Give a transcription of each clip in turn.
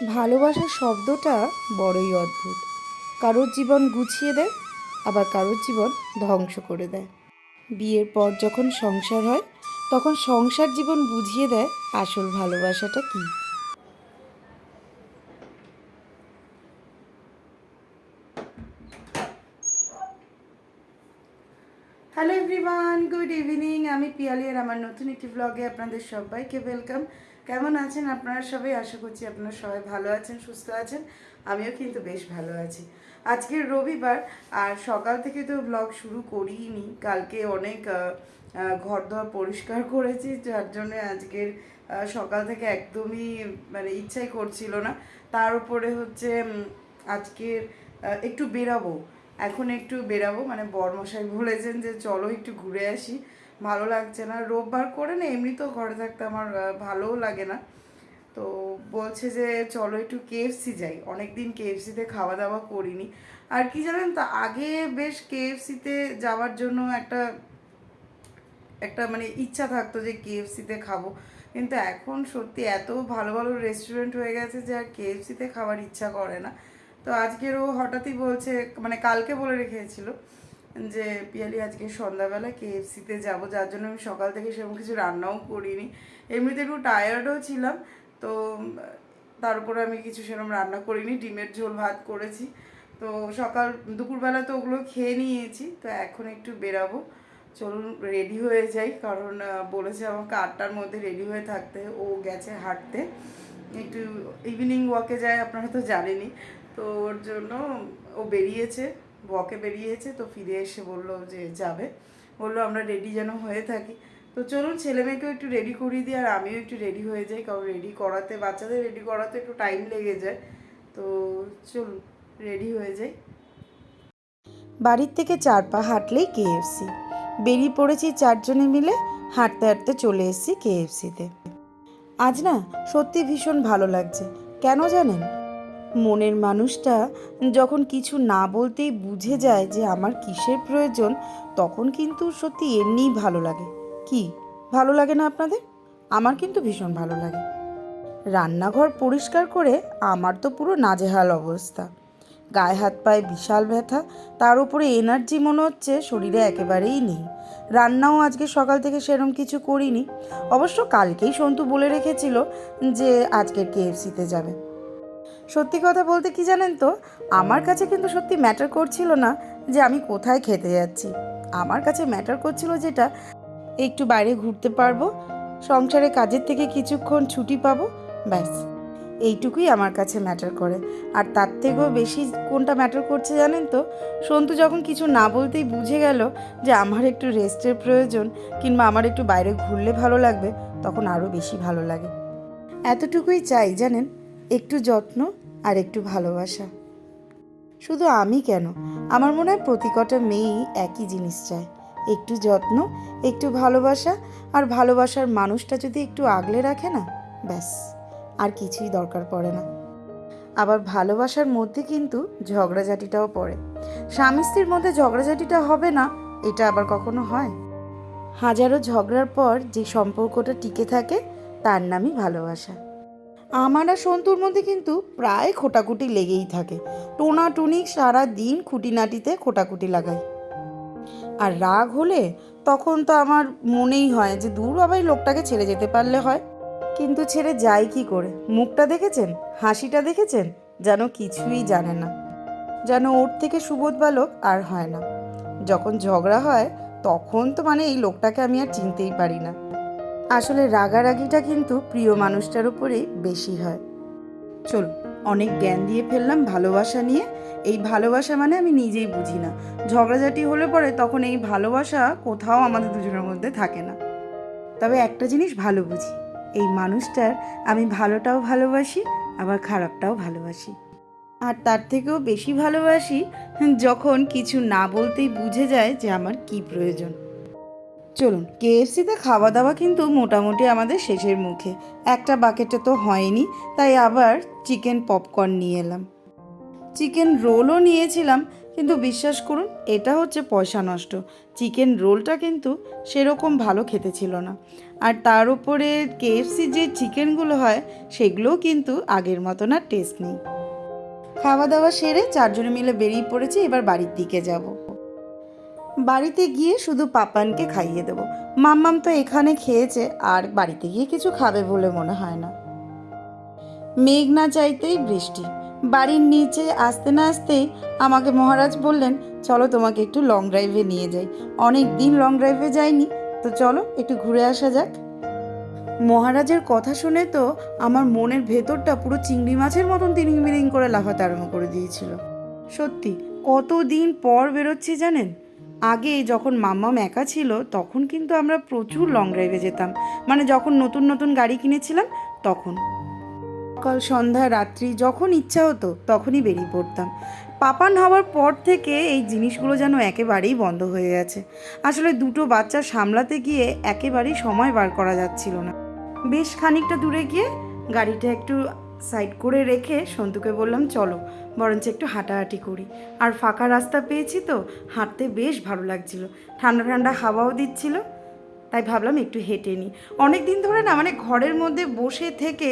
ভালোবাসা শব্দটা বড়ই অদ্ভুত। কারোর জীবন গুছিয়ে দেয়, আবার কারোর জীবন ধ্বংস করে দেয়। বিয়ের পর যখন সংসার হয়, তখন সংসার জীবন বুঝিয়ে দেয় আসল ভালোবাসাটা কী। Hello everyone, good evening. আমি পিয়ালি আর আমার নতুন একটি ব্লগে আপনাদের সবাইকে ওয়েলকাম। কেমন আছেন আপনারা সবাই? আশা করছি আপনারা সবাই ভালো আছেন, সুস্থ আছেন। আমিও কিন্তু বেশ ভালো আছি। আজকের রবিবার, আর সকাল থেকে তো ব্লগ শুরু করিনি। কালকে অনেক ঘর দর পরিষ্কার করেছি, যার জন্য আজকের সকাল থেকে একদমই ইচ্ছাই করছিল না। তার উপরে হচ্ছে আজকের একটু বেরাবো, এখন একটু বেরাবো, বরমশাই বলেছেন যে চলো একটু ঘুরে আসি। ভালো লাগছে না, রোববার করে না এমনিতেও ঘরে থাকতে আমার ভালোও লাগে না। তো বলছে যে চলো একটু কেএফসি যাই, অনেকদিন কেএফসিতে খাওয়া দাওয়া করিনি। আর কি জানেন তো, আগে বেশ কেএফসিতে যাওয়ার জন্য একটা একটা ইচ্ছা থাকতো যে কেএফসিতে খাবো, কিন্তু এখন সত্যি এত ভালো ভালো রেস্টুরেন্ট হয়ে গেছে যে আর কেএফসিতে খাওয়ার ইচ্ছা করে না। তো আজকের ও হঠাৎই বলছে, কালকে বলে রেখেছিল যে পিয়ালি আজকে সন্ধ্যাবেলা কেএফসিতে যাব, যার জন্য আমি সকাল থেকে সেরকম কিছু রান্নাও করিনি। এমনিতে একটু টায়ার্ডও ছিলাম, তো তার উপরে আমি কিছু সেরকম রান্না করিনি, ডিমের ঝোল ভাত করেছি। তো দুপুরবেলা তো ওগুলো খেয়ে নিয়েছি। তো এখন একটু বেরাবো, চলুন রেডি হয়ে যাই, কারণ বলেছে আমাকে 8টার মধ্যে রেডি হয়ে থাকতে। ও গেছে হাঁটতে, একটু ইভিনিং ওয়াকে যায়, আপনারা তো জানেনই। তো ওর জন্য ও বেরিয়েছে, ওয়াকে বেরিয়েছে। তো ফিরে এসে বললো যে যাবে, বললো আমরা রেডি যেন হয়ে থাকি। তো চলুন ছেলে মেয়েকেও একটু রেডি করিয়ে দিই, আর আমিও একটু রেডি হয়ে যাই, কারণ রেডি করাতে, বাচ্চাদের রেডি করাতে একটু টাইম লেগে যায়। তো চলুন রেডি হয়ে যাই। বাড়ির থেকে 4 পা হাঁটলেই কেএফসি। বেরিয়ে পড়েছি 4 জনে মিলে, হাঁটতে হাঁটতে চলে এসেছি কেএফসিতে। আজ না সত্যি ভীষণ ভালো লাগছে। কেন জানেন? মনের মানুষটা যখন কিছু না বলতেই বুঝে যায় যে আমার কিসের প্রয়োজন, তখন কিন্তু সত্যি এমনিই ভালো লাগে। কি ভালো লাগে না আপনাদের? আমার কিন্তু ভীষণ ভালো লাগে। রান্নাঘর পরিষ্কার করে আমার তো পুরো নাজেহাল অবস্থা। গায়ে হাত পায়ে বিশাল ব্যথা, তার উপরে এনার্জি মনে হচ্ছে শরীরে একেবারেই নেই। রান্নাও আজকে সকাল থেকে সেরম কিছু করিনি। অবশ্য কালকেই সন্তু বলে রেখেছিল যে আজকের কেএফসিতে যাবে। সত্যি কথা বলতে কি জানেন তো, আমার কাছে কিন্তু সত্যি ম্যাটার করছিল না যে আমি কোথায় খেতে যাচ্ছি। আমার কাছে ম্যাটার করছিল যেটা, একটু বাইরে ঘুরতে পারবো, সংসারে কাজের থেকে কিছুক্ষণ ছুটি পাবো, ব্যাস এইটুকুই আমার কাছে ম্যাটার করে। আর তার থেকেও বেশি কোনটা ম্যাটার করছে জানেন তো? সন্তু যখন কিছু না বলতেই বুঝে গেল যে আমার একটু রেস্টের প্রয়োজন, কিংবা আমার একটু বাইরে ঘুরলে ভালো লাগবে, তখন আরও বেশি ভালো লাগে। এতটুকুই চাই জানেন, একটু যত্ন আর একটু ভালোবাসা। শুধু আমি কেন, আমার মনে হয় প্রতি কটা মেয়েই একই জিনিস চায়। একটু যত্ন, একটু ভালোবাসা, আর ভালোবাসার মানুষটা যদি একটু আগলে রাখে না, ব্যাস আর কিছুই দরকার পড়ে না। আবার ভালোবাসার মধ্যে কিন্তু ঝগড়াঝাটিটাও পড়ে। স্বামী স্ত্রীর মধ্যে ঝগড়াঝাটিটা হবে না, এটা আবার কখনো হয়? হাজারো ঝগড়ার পর যে সম্পর্কটা টিকে থাকে, তার নামই ভালোবাসা। আমার আর সন্তুর মধ্যে কিন্তু প্রায় খোটাকুটি লেগেই থাকে। টোনাটুনি সারা দিন খুঁটিনাটিতে খোটাকুটি লাগাই। আর রাগ হলে তখন তো আমার মনেই হয় যে দূর বাবা, এই লোকটাকে ছেড়ে যেতে পারলে হয়। কিন্তু ছেড়ে যায় কি করে? মুখটা দেখেছেন, হাসিটা দেখেছেন, যেন কিছুই জানে না, যেন ওর থেকে সুবোধ বালক আর হয় না। যখন ঝগড়া হয় তখন তো এই লোকটাকে আমি আর চিনতেই পারি না। আসলে রাগারাগিটা কিন্তু প্রিয় মানুষটার উপরেই বেশি হয়। চলুন, অনেক জ্ঞান দিয়ে ফেললাম ভালোবাসা নিয়ে। এই ভালোবাসা আমি নিজেই বুঝি না। ঝগড়াঝাটি হলে পরে তখন এই ভালোবাসা কোথাও আমাদের দুজনের মধ্যে থাকে না। তবে একটা জিনিস ভালো বুঝি, এই মানুষটার আমি ভালোটাও ভালোবাসি, আবার খারাপটাও ভালোবাসি। আর তার থেকেও বেশি ভালোবাসি যখন কিছু না বলতেই বুঝে যায় যে আমার কি প্রয়োজন। চলুন, কেএফসিতে খাওয়া দাওয়া কিন্তু মোটামুটি আমাদের শেষের মুখে। একটা বাকেটে তো হয়নি, তাই আবার চিকেন পপকর্ন নিয়ে এলাম। চিকেন রোলও নিয়েছিলাম, কিন্তু বিশ্বাস করুন এটা হচ্ছে পয়সা নষ্ট। চিকেন রোলটা কিন্তু সেরকম ভালো খেতে ছিল না। আর তার উপরে কেএফসি যে চিকেনগুলো হয় সেগুলোও কিন্তু আগের মতন আর টেস্ট নেই। খাওয়া দাওয়া সেরে চারজনে মিলে বেরিয়ে পড়েছি, এবার বাড়ির দিকে যাব। বাড়িতে গিয়ে শুধু পাপানকে খাইয়ে দেবো। মাম্মাম তো এখানে খেয়েছে, আর বাড়িতে গিয়ে কিছু খাবে বলে মনে হয় না। মেঘ না চাইতেই বৃষ্টি। বাড়ির নিচে আসতে না আসতেই আমাকে মহারাজ বললেন, চলো তোমাকে একটু লং ড্রাইভে নিয়ে যাই। অনেক দিন লং ড্রাইভে যাইনি, তো চলো একটু ঘুরে আসা যাক। মহারাজের কথা শুনে তো আমার মনের ভেতরটা পুরো চিংড়ি মাছের মতন তিরিং বিরিং করে লাফাতে আরম্ভ করে দিয়েছিল। সত্যি কতদিন পর বেরোচ্ছি জানেন। আগে যখন মাম্মাম একা ছিল তখন কিন্তু আমরা প্রচুর লং ড্রাইভে যেতাম, মানে যখন নতুন নতুন গাড়ি কিনেছিলাম তখন। সকাল সন্ধ্যা রাত্রি যখন ইচ্ছা হতো তখনই বেরিয়ে পড়তাম। পাপান হওয়ার পর থেকে এই জিনিসগুলো যেন একেবারেই বন্ধ হয়ে গেছে। আসলে দুটো বাচ্চা সামলাতে গিয়ে একেবারেই সময় বার করা যাচ্ছিল না। বেশ খানিকটা দূরে গিয়ে গাড়িটা একটু সাইড করে রেখে সন্তুকে বললাম, চলো বরঞ্চ একটু হাঁটাহাঁটি করি। আর ফাঁকা রাস্তা পেয়েছি তো হাঁটতে বেশ ভালো লাগছিল, ঠান্ডা ঠান্ডা হাওয়াও দিচ্ছিল, তাই ভাবলাম একটু হেঁটে নিই। অনেক দিন ধরে না মানে ঘরের মধ্যে বসে থেকে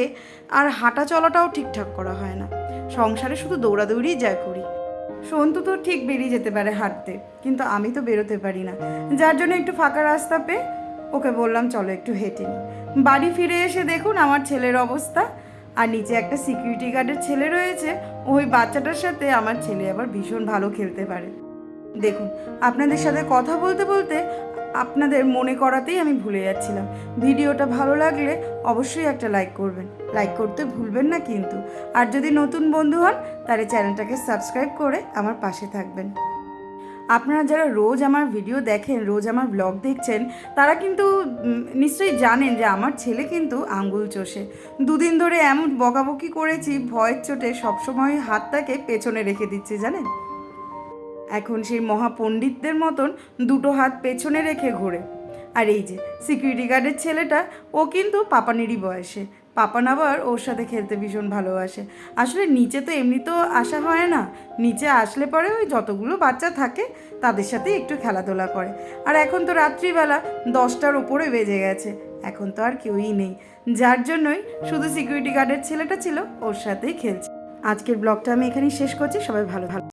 আর হাঁটা চলাটাও ঠিকঠাক করা হয় না। সংসারে শুধু দৌড়াদৌড়িই যা করি। সন্তু তো ঠিক বেরিয়ে যেতে পারে হাঁটতে, কিন্তু আমি তো বেরোতে পারি না। যার জন্য একটু ফাঁকা রাস্তা পেয়ে ওকে বললাম চলো একটু হেঁটে নিই। বাড়ি ফিরে এসে দেখুন আমার ছেলের অবস্থা। আর নিচে একটা সিকিউরিটি গার্ডের ছেলে রয়েছে, ওই বাচ্চাটার সাথে আমার ছেলে আবার ভীষণ ভালো খেলতে পারে। দেখুন আপনাদের সাথে কথা বলতে বলতে আপনাদের মনে করাতেই আমি ভুলে যাচ্ছিলাম। ভিডিওটা ভালো লাগলে অবশ্যই একটা লাইক করবেন, লাইক করতে ভুলবেন না কিন্তু। আর যদি নতুন বন্ধু হন তাহলে চ্যানেলটাকে সাবস্ক্রাইব করে আমার পাশে থাকবেন। আপনারা যারা রোজ আমার ভিডিও দেখেন, রোজ আমার ব্লগ দেখছেন, তারা কিন্তু নিশ্চয়ই জানেন যে আমার ছেলে কিন্তু আঙ্গুল চষে। দুদিন ধরে এমন বকাবকি করেছি, ভয়ের চোটে সবসময় হাতটাকে পেছনে রেখে দিচ্ছে জানেন। এখন সেই মহাপণ্ডিতদের মতন দুটো হাত পেছনে রেখে ঘোরে। আর এই যে সিকিউরিটি গার্ডের ছেলেটা, ও কিন্তু পাপানেরই বয়সে। পাপান আবার ওর সাথে খেলতে ভীষণ ভালোবাসে। আসলে নিচে তো এমনি তো আসা হয় না, নিচে আসলে পরে ওই যতগুলো বাচ্চা থাকে তাদের সাথে একটু খেলাধুলা করে। আর এখন তো রাত্রিবেলা 10টার ওপরে বেজে গেছে, এখন তো আর কেউই নেই, যার জন্যই শুধু সিকিউরিটি গার্ডের ছেলেটা ছিল, ওর সাথেই খেলছে। আজকের ব্লগটা আমি এখানেই শেষ করছি। সবাই ভালো